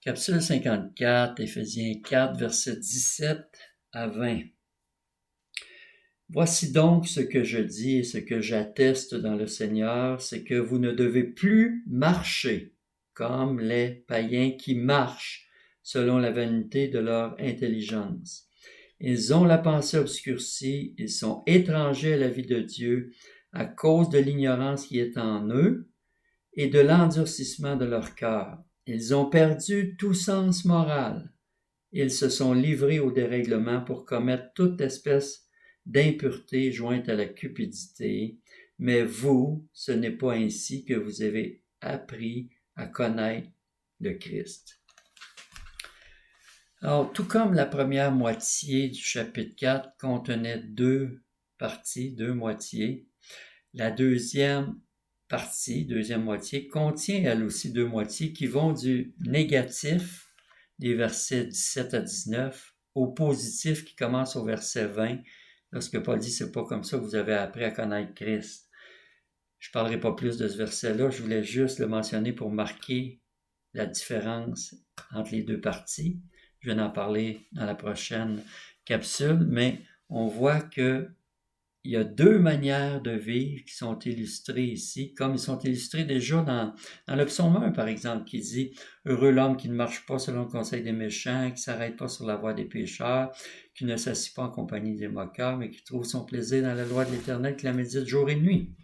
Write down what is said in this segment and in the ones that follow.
Capsule 54, Éphésiens 4, versets 17 à 20. Voici donc ce que je dis et ce que j'atteste dans le Seigneur, c'est que vous ne devez plus marcher comme les païens qui marchent selon la vanité de leur intelligence. Ils ont la pensée obscurcie, ils sont étrangers à la vie de Dieu à cause de l'ignorance qui est en eux et de l'endurcissement de leur cœur. Ils ont perdu tout sens moral. Ils se sont livrés au dérèglement pour commettre toute espèce d'impureté jointe à la cupidité. Mais vous, ce n'est pas ainsi que vous avez appris à connaître le Christ. Alors, tout comme la première moitié du chapitre 4 contenait deux parties, deux moitiés, la deuxième moitié, contient elle aussi deux moitiés qui vont du négatif, des versets 17 à 19, au positif qui commence au verset 20, lorsque Paul dit « c'est pas comme ça que vous avez appris à connaître Christ ». Je ne parlerai pas plus de ce verset-là, je voulais juste le mentionner pour marquer la différence entre les deux parties. Je vais en parler dans la prochaine capsule, mais on voit que il y a deux manières de vivre qui sont illustrées ici, comme ils sont illustrés déjà dans le psaume 1, par exemple, qui dit « Heureux l'homme qui ne marche pas selon le conseil des méchants, qui ne s'arrête pas sur la voie des pécheurs, qui ne s'assied pas en compagnie des moqueurs, mais qui trouve son plaisir dans la loi de l'Éternel, qui la médite jour et nuit. »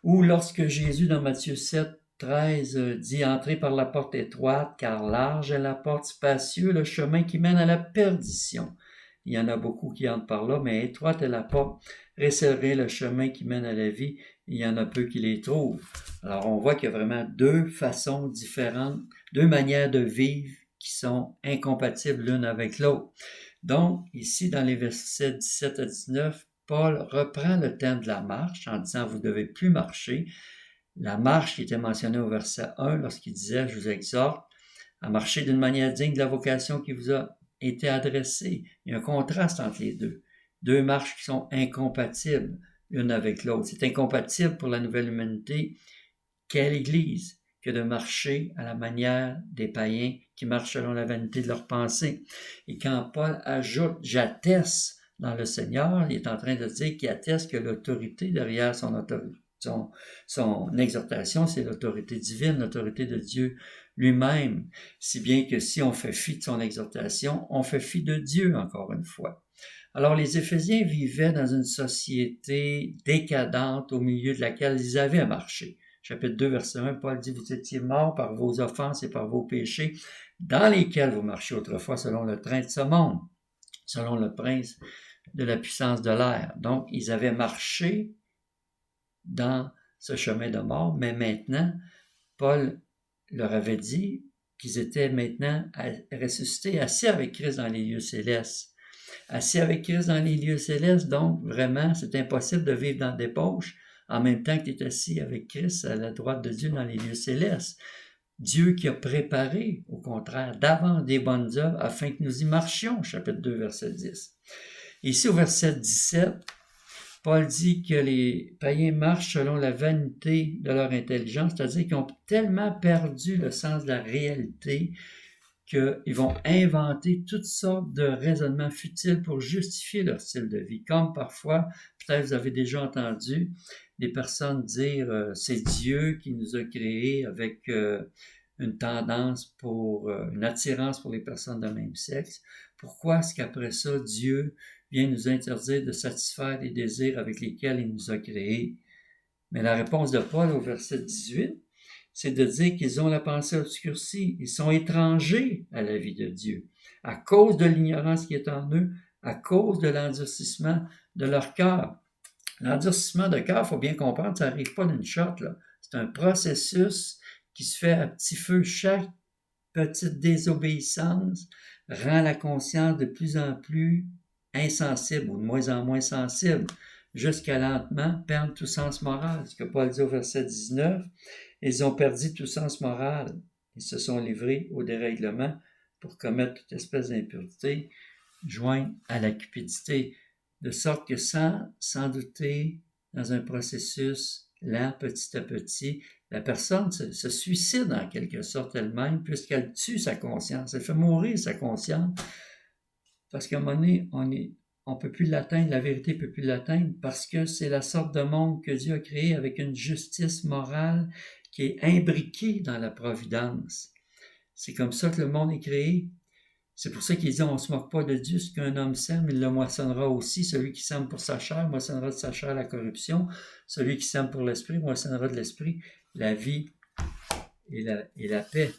Ou lorsque Jésus, dans Matthieu 7, 13, dit « Entrez par la porte étroite, car large est la porte, spacieux le chemin qui mène à la perdition. » Il y en a beaucoup qui entrent par là, mais étroite est la porte, resserré le chemin qui mène à la vie, il y en a peu qui les trouvent. Alors on voit qu'il y a vraiment deux façons différentes, deux manières de vivre qui sont incompatibles l'une avec l'autre. Donc, ici, dans les versets 17 à 19, Paul reprend le thème de la marche en disant « Vous ne devez plus marcher ». La marche qui était mentionnée au verset 1 lorsqu'il disait « Je vous exhorte à marcher d'une manière digne de la vocation qui vous a été adressée ». Il y a un contraste entre les deux. Deux marches qui sont incompatibles l'une avec l'autre. C'est incompatible pour la nouvelle humanité qu'est l'Église que de marcher à la manière des païens qui marchent selon la vanité de leurs pensées. Et quand Paul ajoute « j'atteste dans le Seigneur », il est en train de dire qu'il atteste que l'autorité derrière son exhortation, c'est l'autorité divine, l'autorité de Dieu lui-même. Si bien que si on fait fi de son exhortation, on fait fi de Dieu encore une fois. Alors les Éphésiens vivaient dans une société décadente au milieu de laquelle ils avaient marché. Chapitre 2, verset 1, Paul dit « Vous étiez morts par vos offenses et par vos péchés, dans lesquels vous marchiez autrefois selon le train de ce monde, selon le prince de la puissance de l'air. » Donc, ils avaient marché dans ce chemin de mort, mais maintenant, Paul leur avait dit qu'ils étaient maintenant ressuscités, assis avec Christ dans les lieux célestes. Assis avec Christ dans les lieux célestes, donc vraiment, c'est impossible de vivre dans des poches en même temps que tu es assis avec Christ à la droite de Dieu dans les lieux célestes. Dieu qui a préparé, au contraire, d'avance des bonnes œuvres afin que nous y marchions, chapitre 2, verset 10. Ici, au verset 17, Paul dit que les païens marchent selon la vanité de leur intelligence, c'est-à-dire qu'ils ont tellement perdu le sens de la réalité qu'ils vont inventer toutes sortes de raisonnements futiles pour justifier leur style de vie. Comme parfois, peut-être vous avez déjà entendu des personnes dire c'est Dieu qui nous a créés avec une tendance pour, une attirance pour les personnes de même sexe. Pourquoi est-ce qu'après ça, Dieu vient nous interdire de satisfaire les désirs avec lesquels il nous a créés? Mais la réponse de Paul au verset 18, c'est de dire qu'ils ont la pensée obscurcie. Ils sont étrangers à la vie de Dieu, à cause de l'ignorance qui est en eux, à cause de l'endurcissement de leur cœur. L'endurcissement de cœur, il faut bien comprendre, ça n'arrive pas d'une shot, là. C'est un processus qui se fait à petit feu. Chaque petite désobéissance rend la conscience de plus en plus insensible ou de moins en moins sensible, jusqu'à lentement perdre tout sens moral. Ce que Paul dit au verset 19, ils ont perdu tout sens moral. Ils se sont livrés au dérèglement pour commettre toute espèce d'impureté, jointe à la cupidité, de sorte que sans douter, dans un processus lent, petit à petit, la personne se suicide en quelque sorte elle-même, puisqu'elle tue sa conscience, elle fait mourir sa conscience, parce qu'à un moment donné, on peut plus l'atteindre, la vérité peut plus l'atteindre, parce que c'est la sorte de monde que Dieu a créé avec une justice morale qui est imbriquée dans la providence. C'est comme ça que le monde est créé. C'est pour ça qu'il dit, on ne se moque pas de Dieu, ce qu'un homme sème, il le moissonnera aussi. Celui qui sème pour sa chair, moissonnera de sa chair la corruption. Celui qui sème pour l'esprit, moissonnera de l'esprit la vie et la paix.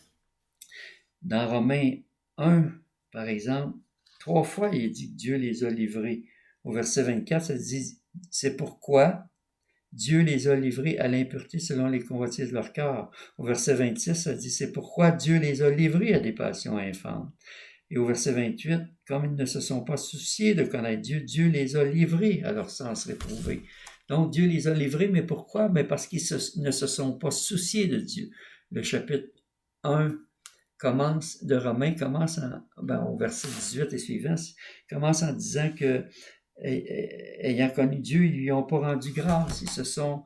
Dans Romains 1, par exemple, 3 fois, il dit que Dieu les a livrés. Au verset 24, ça dit, c'est pourquoi Dieu les a livrés à l'impureté selon les convoitises de leur cœur. Au verset 26, ça dit, c'est pourquoi Dieu les a livrés à des passions infâmes. Et au verset 28, comme ils ne se sont pas souciés de connaître Dieu, Dieu les a livrés à leur sens réprouvé. Donc Dieu les a livrés, mais pourquoi? Mais parce qu'ils ne se sont pas souciés de Dieu. Le chapitre 1 de Romains commence au verset 18 et suivant, commence en disant que, ayant connu Dieu, ils lui ont pas rendu grâce, ils se sont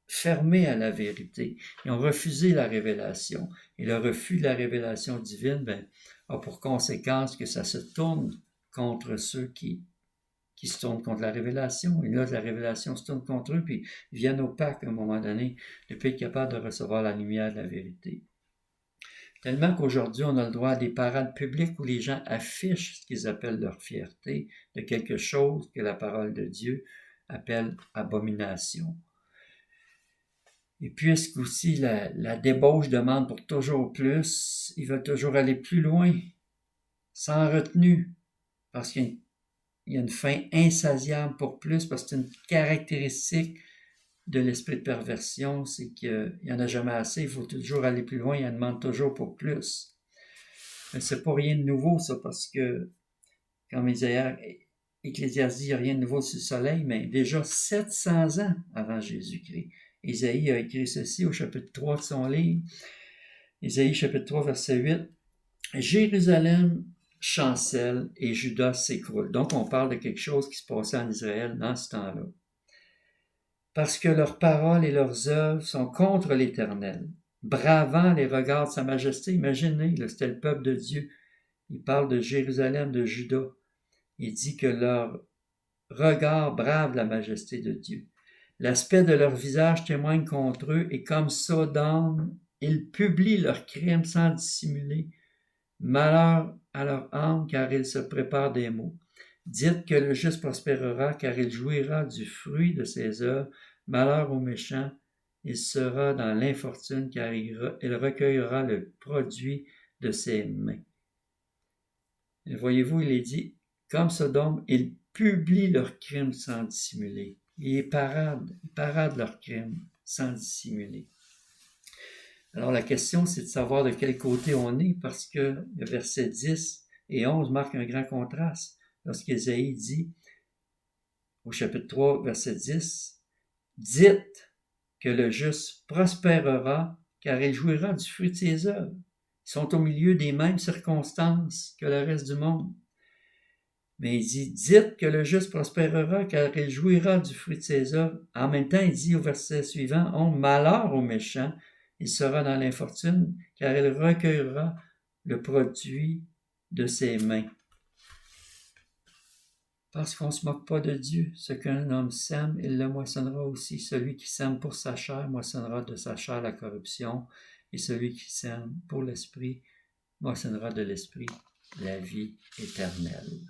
fermés à la vérité, ils ont refusé la révélation. Et le refus de la révélation divine, a pour conséquence que ça se tourne contre ceux qui se tournent contre la révélation. Et là, la révélation se tourne contre eux, puis ils viennent opaques à un moment donné, de ne pas être capable de recevoir la lumière de la vérité. Tellement qu'aujourd'hui, on a le droit à des parades publiques où les gens affichent ce qu'ils appellent leur fierté de quelque chose que la parole de Dieu appelle abomination. Et puisque aussi la débauche demande pour toujours plus, ils veulent toujours aller plus loin, sans retenue, parce qu'il y a une faim insatiable pour plus, parce que c'est une caractéristique de l'esprit de perversion, c'est qu'il n'y en a jamais assez, il faut toujours aller plus loin, il en demande toujours pour plus. Mais c'est pas rien de nouveau, ça, parce que, comme Ecclésiaste dit, il n'y a rien de nouveau sur le soleil, mais déjà 700 ans avant Jésus-Christ. Isaïe a écrit ceci au chapitre 3 de son livre. Isaïe chapitre 3, verset 8. Jérusalem chancelle et Juda s'écroule. Donc, on parle de quelque chose qui se passait en Israël dans ce temps-là. Parce que leurs paroles et leurs œuvres sont contre l'Éternel, bravant les regards de sa majesté. Imaginez, là, c'était le peuple de Dieu. Il parle de Jérusalem, de Juda. Il dit que leur regard brave la majesté de Dieu. L'aspect de leur visage témoigne contre eux, et comme Sodome, ils publient leurs crimes sans dissimuler. Malheur à leur âme, car ils se préparent des maux. Dites que le juste prospérera, car il jouira du fruit de ses œuvres. Malheur au méchant, il sera dans l'infortune, car il recueillera le produit de ses mains. Et voyez-vous, il est dit, comme Sodome, ils publient leurs crimes sans dissimuler. Ils paradent leurs crimes sans dissimuler. Alors la question, c'est de savoir de quel côté on est, parce que le verset 10 et 11 marquent un grand contraste. Lorsqu'Ésaïe dit, au chapitre 3, verset 10, « Dites que le juste prospérera, car il jouira du fruit de ses œuvres. » Ils sont au milieu des mêmes circonstances que le reste du monde. Mais il dit, « Dites que le juste prospérera, car il jouira du fruit de ses œuvres. » En même temps, il dit au verset suivant, « On malheur au méchant, il sera dans l'infortune, car il recueillera le produit de ses mains. » Parce qu'on ne se moque pas de Dieu. Ce qu'un homme sème, il le moissonnera aussi. Celui qui sème pour sa chair moissonnera de sa chair la corruption, et celui qui sème pour l'esprit moissonnera de l'esprit la vie éternelle.